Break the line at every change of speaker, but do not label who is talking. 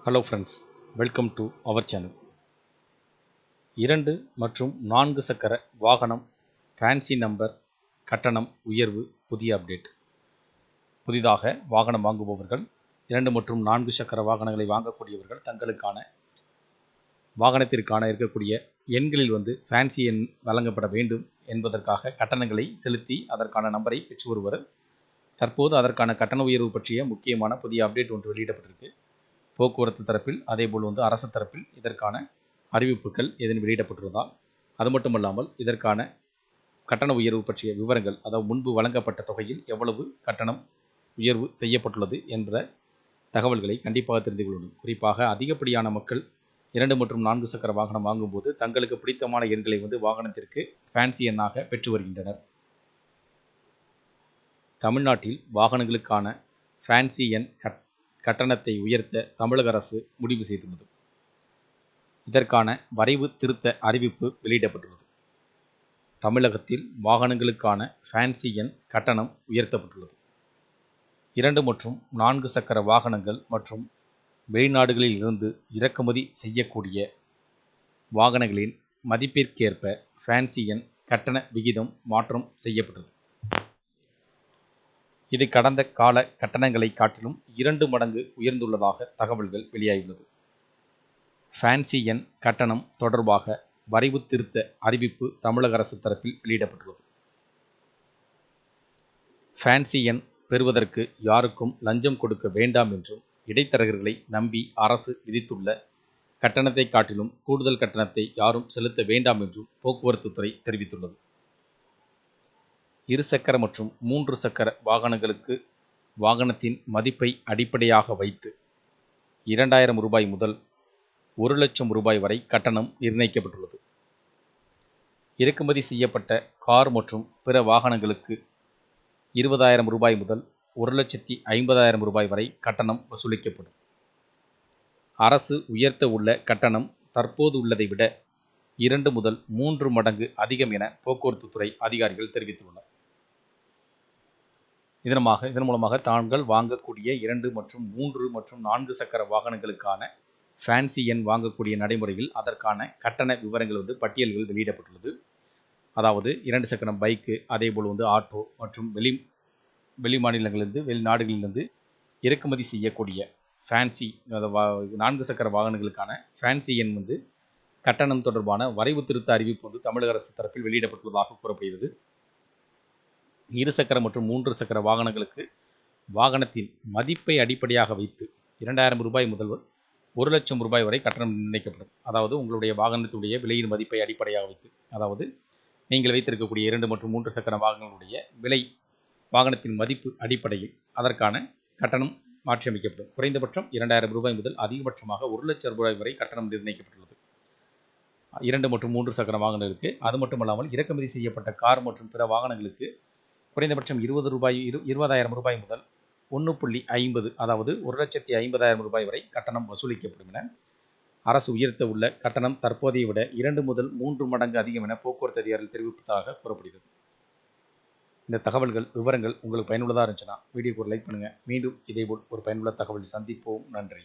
Hello friends, welcome to our channel. 2 மற்றும் 4 சக்கர வாகனம் ஃபேன்சி நம்பர் கட்டணம் உயர்வு புதிய அப்டேட். புதிதாக வாகனம் வாங்குபவர்கள் 2 மற்றும் 4 சக்கர வாகனங்களை வாங்கக்கூடியவர்கள் தங்களுக்கான வாகனத்திற்கான இருக்கக்கூடிய எண்களில் ஃபேன்சி எண் வழங்கப்பட வேண்டும் என்பதற்காக கட்டணங்களை செலுத்தி அதற்கான நம்பரை பெற்று வருவர். தற்போது அதற்கான கட்டண உயர்வு பற்றிய முக்கியமான புதிய அப்டேட் ஒன்று வெளியிடப்பட்டிருக்கு. போக்குவரத்து தரப்பில் அதேபோல் அரசு தரப்பில் இதற்கான அறிவிப்புகள் எதுவும் வெளியிடப்பட்டுள்ளதா, அது மட்டுமல்லாமல் இதற்கான கட்டண உயர்வு பற்றிய விவரங்கள், அதாவது முன்பு வழங்கப்பட்ட தொகையில் எவ்வளவு கட்டணம் உயர்வு செய்யப்பட்டுள்ளது என்ற தகவல்களை கண்டிப்பாக தெரிந்து கொள்ளணும். குறிப்பாக அதிகப்படியான மக்கள் 2 மற்றும் 4 சக்கர வாகனம் வாங்கும்போது தங்களுக்கு பிடித்தமான எண்களை வாகனத்திற்கு ஃபேன்சி எண்ணாக பெற்று வருகின்றனர். தமிழ்நாட்டில் வாகனங்களுக்கான ஃபேன்சி எண் கட்டணத்தை உயர்த்த தமிழக அரசு முடிவு செய்துள்ளது. இதற்கான வரைவு திருத்த அறிவிப்பு வெளியிடப்பட்டுள்ளது. தமிழகத்தில் வாகனங்களுக்கான ஃபேன்சி எண் கட்டணம் உயர்த்தப்பட்டுள்ளது. 2 மற்றும் 4 சக்கர வாகனங்கள் மற்றும் வெளிநாடுகளில் இருந்து இறக்குமதி செய்யக்கூடிய வாகனங்களின் மதிப்பிற்கேற்ப ஃபேன்சி எண் கட்டண விகிதம் மாற்றம் செய்யப்பட்டது. இது கடந்த கால கட்டணங்களை காட்டிலும் 2 மடங்கு உயர்ந்துள்ளதாக தகவல்கள் வெளியாகியுள்ளது. ஃபேன்சி எண் கட்டணம் தொடர்பாக வரைவு திருத்த அறிவிப்பு தமிழக அரசு தரப்பில் வெளியிடப்பட்டுள்ளது. ஃபேன்சி எண் பெறுவதற்கு யாருக்கும் லஞ்சம் கொடுக்க வேண்டாம் என்றும், இடைத்தரகர்களை நம்பி அரசு விதித்துள்ள கட்டணத்தை காட்டிலும் கூடுதல் கட்டணத்தை யாரும் செலுத்த வேண்டாம் என்றும் போக்குவரத்து துறை தெரிவித்துள்ளது. 2 சக்கர மற்றும் 3 சக்கர வாகனங்களுக்கு வாகனத்தின் மதிப்பை அடிப்படையாக வைத்து 2000 ரூபாய் முதல் 1 லட்சம் ரூபாய் வரை கட்டணம் நிர்ணயிக்கப்பட்டுள்ளது. இறக்குமதி செய்யப்பட்ட கார் மற்றும் பிற வாகனங்களுக்கு 20,000 ரூபாய் முதல் 1,50,000 ரூபாய் வரை கட்டணம் வசூலிக்கப்படும். அரசு உயர்த்த உள்ள கட்டணம் தற்போது உள்ளதை விட 2 முதல் 3 மடங்கு அதிகம் என போக்குவரத்து துறை அதிகாரிகள் தெரிவித்துள்ளனர். இதன் மூலமாக தாங்கள் வாங்கக்கூடிய 2 மற்றும் 3 மற்றும் 4 சக்கர வாகனங்களுக்கான ஃபேன்சி எண் வாங்கக்கூடிய நடைமுறையில் அதற்கான கட்டண விவரங்கள் பட்டியல்கள் வெளியிடப்பட்டுள்ளது. அதாவது 2 சக்கரம் பைக்கு, அதேபோல் ஆட்டோ மற்றும் வெளி மாநிலங்களிலிருந்து வெளிநாடுகளிலிருந்து இறக்குமதி செய்யக்கூடிய ஃபேன்சி 4 சக்கர வாகனங்களுக்கான ஃபேன்சி எண் கட்டணம் தொடர்பான வரைவு திருத்த அறிவிப்பு தமிழக அரசு தரப்பில் வெளியிடப்பட்டுள்ளதாக கூறப்படுகிறது. 2 சக்கர மற்றும் 3 சக்கர வாகனங்களுக்கு வாகனத்தின் மதிப்பை அடிப்படையாக வைத்து 2000 ரூபாய் முதல் 1 லட்சம் ரூபாய் வரை கட்டணம் நிர்ணயிக்கப்படும். அதாவது உங்களுடைய வாகனத்துடைய விலையின் மதிப்பை அடிப்படையாக வைத்து, அதாவது நீங்கள் வைத்திருக்கக்கூடிய 2 மற்றும் 3 சக்கர வாகனங்களுடைய விலை வாகனத்தின் மதிப்பு அடிப்படையில் அதற்கான கட்டணம் மாற்றியமைக்கப்படும். குறைந்தபட்சம் 2000 ரூபாய் முதல் அதிகபட்சமாக 1 லட்சம் ரூபாய் வரை கட்டணம் நிர்ணயிக்கப்பட்டுள்ளது 2 மற்றும் 3 சக்கர வாகனங்களுக்கு. அது மட்டுமல்லாமல் இறக்குமதி செய்யப்பட்ட கார் மற்றும் பிற வாகனங்களுக்கு குறைந்தபட்சம் 20,000 ரூபாய் முதல் 1.50, அதாவது 1,50,000 ரூபாய் வரை கட்டணம் வசூலிக்கப்படும் என அரசு உயர்த்த உள்ள கட்டணம் தற்போதைய விட 2 முதல் 3 மடங்கு அதிகம் என போக்குவரத்து அதிகாரிகள் தெரிவிப்பதாக கூறப்படுகிறது. இந்த தகவல்கள் விவரங்கள் உங்களுக்கு பயனுள்ளதாக இருந்துச்சுன்னா வீடியோக்கு ஒரு லைக் பண்ணுங்கள். மீண்டும் இதேபோல் ஒரு பயனுள்ள தகவல் சந்திப்போம். நன்றி.